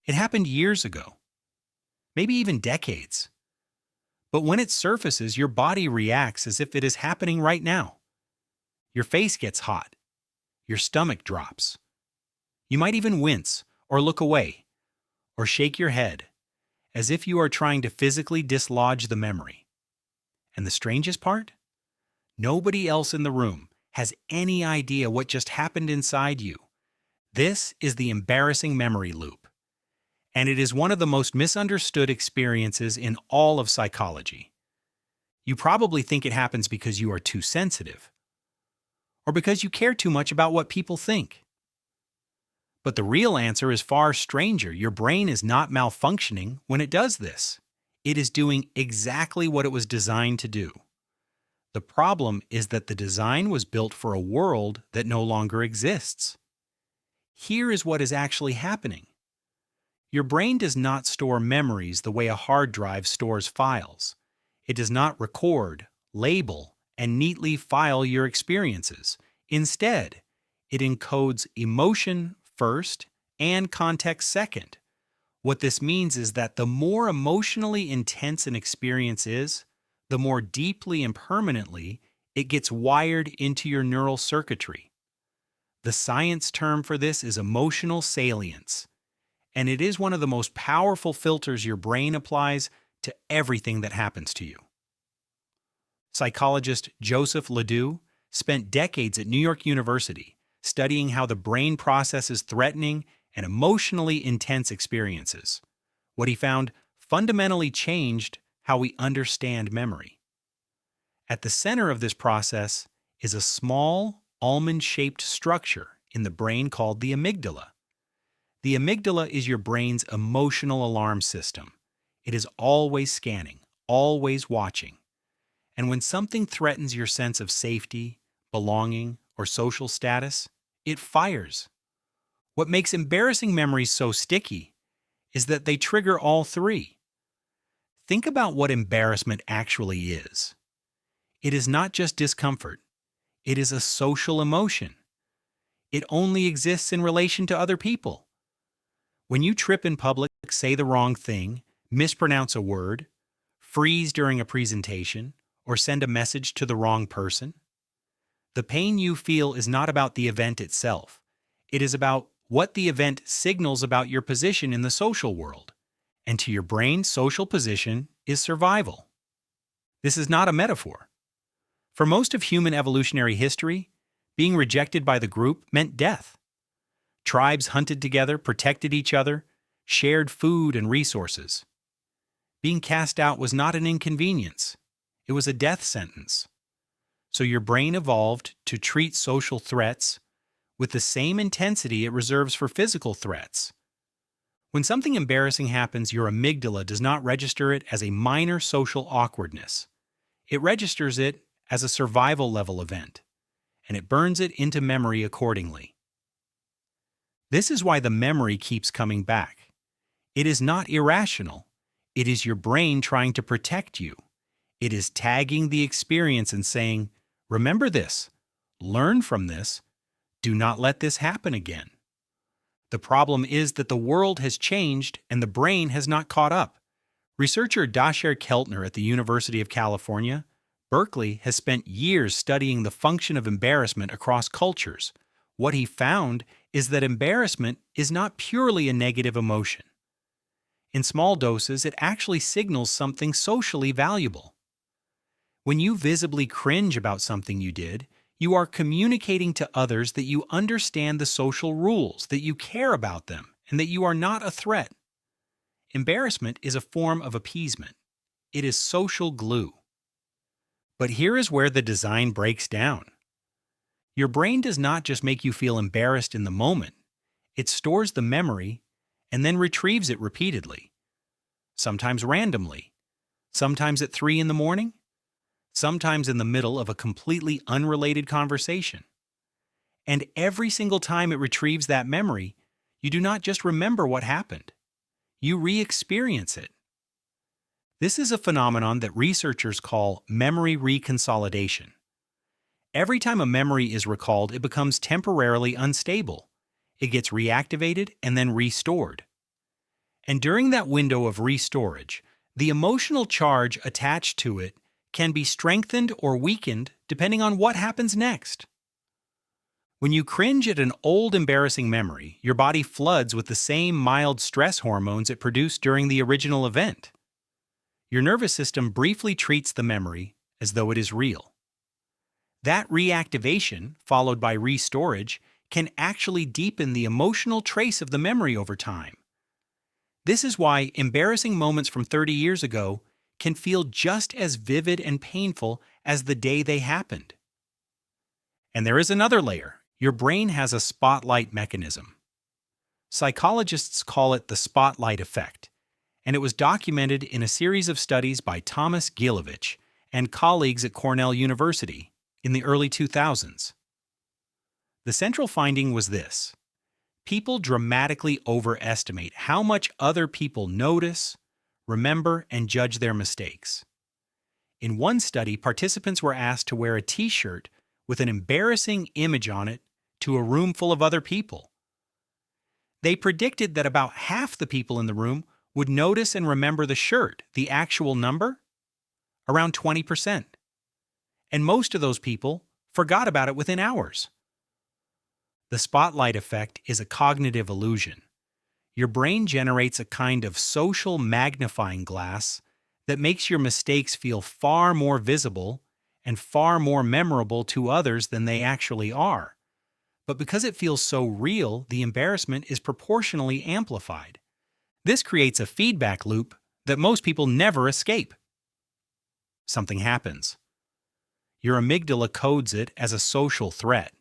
It happened years ago, maybe even decades. But when it surfaces, your body reacts as if it is happening right now. Your face gets hot. Your stomach drops. You might even wince or look away or shake your head as if you are trying to physically dislodge the memory. And the strangest part? Nobody else in the room has any idea what just happened inside you. This is the embarrassing memory loop. And it is one of the most misunderstood experiences in all of psychology. You probably think it happens because you are too sensitive, or because you care too much about what people think. But the real answer is far stranger. Your brain is not malfunctioning when it does this. It is doing exactly what it was designed to do. The problem is that the design was built for a world that no longer exists. Here is what is actually happening. Your brain does not store memories the way a hard drive stores files. It does not record, label, and neatly file your experiences. Instead, it encodes emotion first and context second. What this means is that the more emotionally intense an experience is, the more deeply and permanently it gets wired into your neural circuitry. The science term for this is emotional salience, and it is one of the most powerful filters your brain applies to everything that happens to you. Psychologist Joseph LeDoux spent decades at New York University studying how the brain processes threatening and emotionally intense experiences. What he found fundamentally changed how we understand memory. At the center of this process is a small, almond-shaped structure in the brain called the amygdala. The amygdala is your brain's emotional alarm system. It is always scanning, always watching. And when something threatens your sense of safety, belonging, or social status, it fires. What makes embarrassing memories so sticky is that they trigger all three. Think about what embarrassment actually is. It is not just discomfort. It is a social emotion. It only exists in relation to other people. When you trip in public, say the wrong thing, mispronounce a word, freeze during a presentation, or send a message to the wrong person, the pain you feel is not about the event itself. It is about what the event signals about your position in the social world. And to your brain, social position is survival. This is not a metaphor. For most of human evolutionary history, being rejected by the group meant death. Tribes hunted together, protected each other, shared food and resources. Being cast out was not an inconvenience. It was a death sentence. So your brain evolved to treat social threats with the same intensity it reserves for physical threats. When something embarrassing happens, your amygdala does not register it as a minor social awkwardness. It registers it as a survival-level event, and it burns it into memory accordingly. This is why the memory keeps coming back. It is not irrational. It is your brain trying to protect you. It is tagging the experience and saying, "Remember this, learn from this, do not let this happen again." The problem is that the world has changed and the brain has not caught up. Researcher Dacher Keltner at the University of California, Berkeley, has spent years studying the function of embarrassment across cultures. What he found is that embarrassment is not purely a negative emotion. In small doses, it actually signals something socially valuable. When you visibly cringe about something you did, you are communicating to others that you understand the social rules, that you care about them, and that you are not a threat. Embarrassment is a form of appeasement. It is social glue. But here is where the design breaks down. Your brain does not just make you feel embarrassed in the moment. It stores the memory and then retrieves it repeatedly. Sometimes randomly. Sometimes at 3 in the morning. Sometimes in the middle of a completely unrelated conversation. And every single time it retrieves that memory, you do not just remember what happened. You re-experience it. This is a phenomenon that researchers call memory reconsolidation. Every time a memory is recalled, it becomes temporarily unstable. It gets reactivated and then restored. And during that window of restorage, the emotional charge attached to it can be strengthened or weakened depending on what happens next. When you cringe at an old embarrassing memory, your body floods with the same mild stress hormones it produced during the original event. Your nervous system briefly treats the memory as though it is real. That reactivation, followed by restorage, can actually deepen the emotional trace of the memory over time. This is why embarrassing moments from 30 years ago can feel just as vivid and painful as the day they happened. And there is another layer. Your brain has a spotlight mechanism. Psychologists call it the spotlight effect, and it was documented in a series of studies by Thomas Gilovich and colleagues at Cornell University in the early 2000s. The central finding was this: people dramatically overestimate how much other people notice, remember, and judge their mistakes. In one study, participants were asked to wear a t-shirt with an embarrassing image on it to a room full of other people. They predicted that about half the people in the room would notice and remember the shirt, the actual number, around 20%. And most of those people forgot about it within hours. The spotlight effect is a cognitive illusion. Your brain generates a kind of social magnifying glass that makes your mistakes feel far more visible and far more memorable to others than they actually are. But because it feels so real, the embarrassment is proportionally amplified. This creates a feedback loop that most people never escape. Something happens. Your amygdala codes it as a social threat.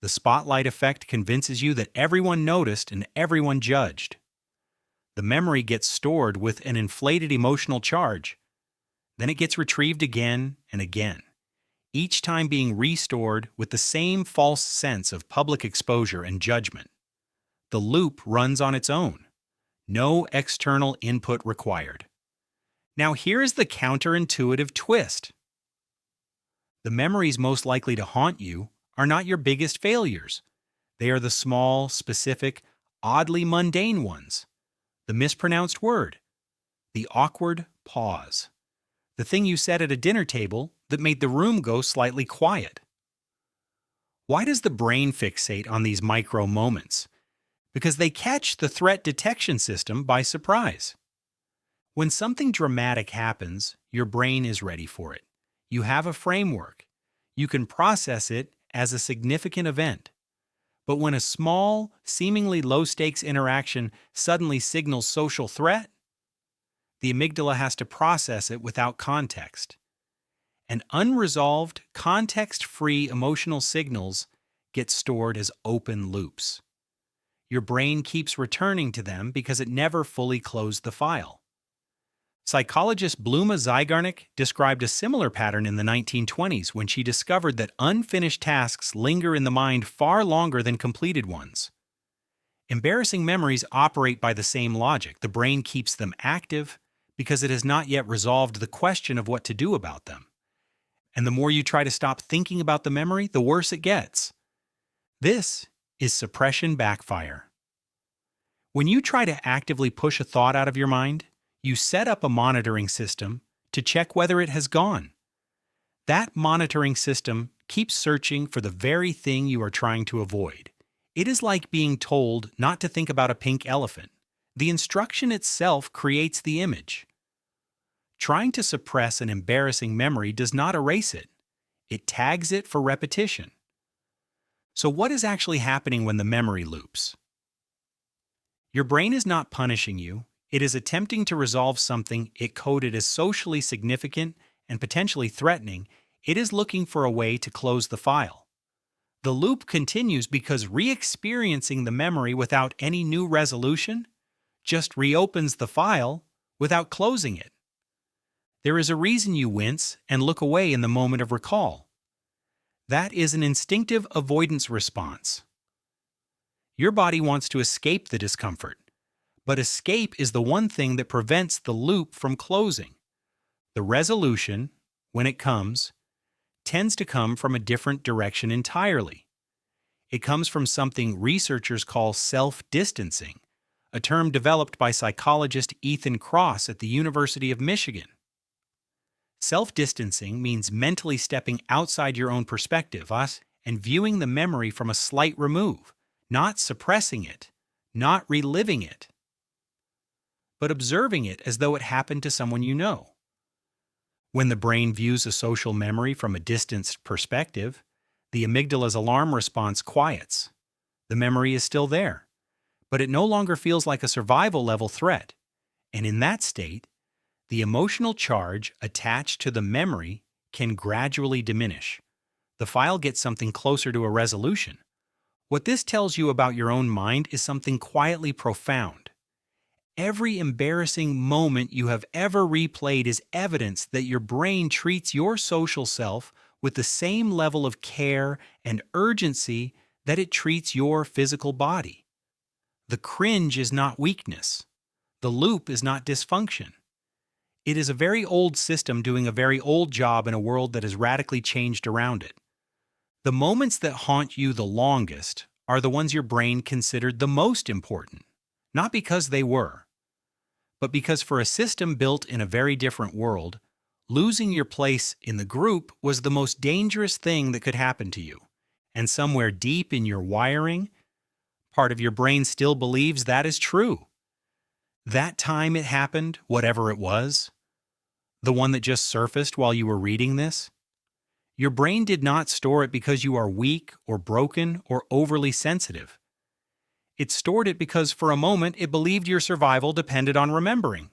The spotlight effect convinces you that everyone noticed and everyone judged. The memory gets stored with an inflated emotional charge. Then it gets retrieved again and again, each time being restored with the same false sense of public exposure and judgment. The loop runs on its own. No external input required. Now here's the counterintuitive twist. The memories most likely to haunt you are not your biggest failures. They are the small, specific, oddly mundane ones. The mispronounced word. The awkward pause. The thing you said at a dinner table that made the room go slightly quiet. Why does the brain fixate on these micro moments? Because they catch the threat detection system by surprise. When something dramatic happens, your brain is ready for it. You have a framework. You can process it as a significant event. But when a small, seemingly low-stakes interaction suddenly signals social threat, the amygdala has to process it without context. And unresolved, context-free emotional signals get stored as open loops. Your brain keeps returning to them because it never fully closed the file. Psychologist Bluma Zygarnik described a similar pattern in the 1920s when she discovered that unfinished tasks linger in the mind far longer than completed ones. Embarrassing memories operate by the same logic. The brain keeps them active because it has not yet resolved the question of what to do about them. And the more you try to stop thinking about the memory, the worse it gets. This is suppression backfire. When you try to actively push a thought out of your mind, you set up a monitoring system to check whether it has gone. That monitoring system keeps searching for the very thing you are trying to avoid. It is like being told not to think about a pink elephant. The instruction itself creates the image. Trying to suppress an embarrassing memory does not erase it. It tags it for repetition. So what is actually happening when the memory loops? Your brain is not punishing you. It is attempting to resolve something it coded as socially significant and potentially threatening. It is looking for a way to close the file. The loop continues because re-experiencing the memory without any new resolution just reopens the file without closing it. There is a reason you wince and look away in the moment of recall. That is an instinctive avoidance response. Your body wants to escape the discomfort, but escape is the one thing that prevents the loop from closing. The resolution, when it comes, tends to come from a different direction entirely. It comes from something researchers call self-distancing, a term developed by psychologist Ethan Kross at the University of Michigan. Self-distancing means mentally stepping outside your own perspective and viewing the memory from a slight remove, not suppressing it, not reliving it, but observing it as though it happened to someone you know. When the brain views a social memory from a distanced perspective, the amygdala's alarm response quiets. The memory is still there, but it no longer feels like a survival-level threat. And in that state, the emotional charge attached to the memory can gradually diminish. The file gets something closer to a resolution. What this tells you about your own mind is something quietly profound. Every embarrassing moment you have ever replayed is evidence that your brain treats your social self with the same level of care and urgency that it treats your physical body. The cringe is not weakness. The loop is not dysfunction. It is a very old system doing a very old job in a world that has radically changed around it. The moments that haunt you the longest are the ones your brain considered the most important, not because they were, but because for a system built in a very different world, losing your place in the group was the most dangerous thing that could happen to you. And somewhere deep in your wiring, part of your brain still believes that is true. That time it happened, whatever it was, the one that just surfaced while you were reading this, your brain did not store it because you are weak or broken or overly sensitive. It stored it because for a moment it believed your survival depended on remembering.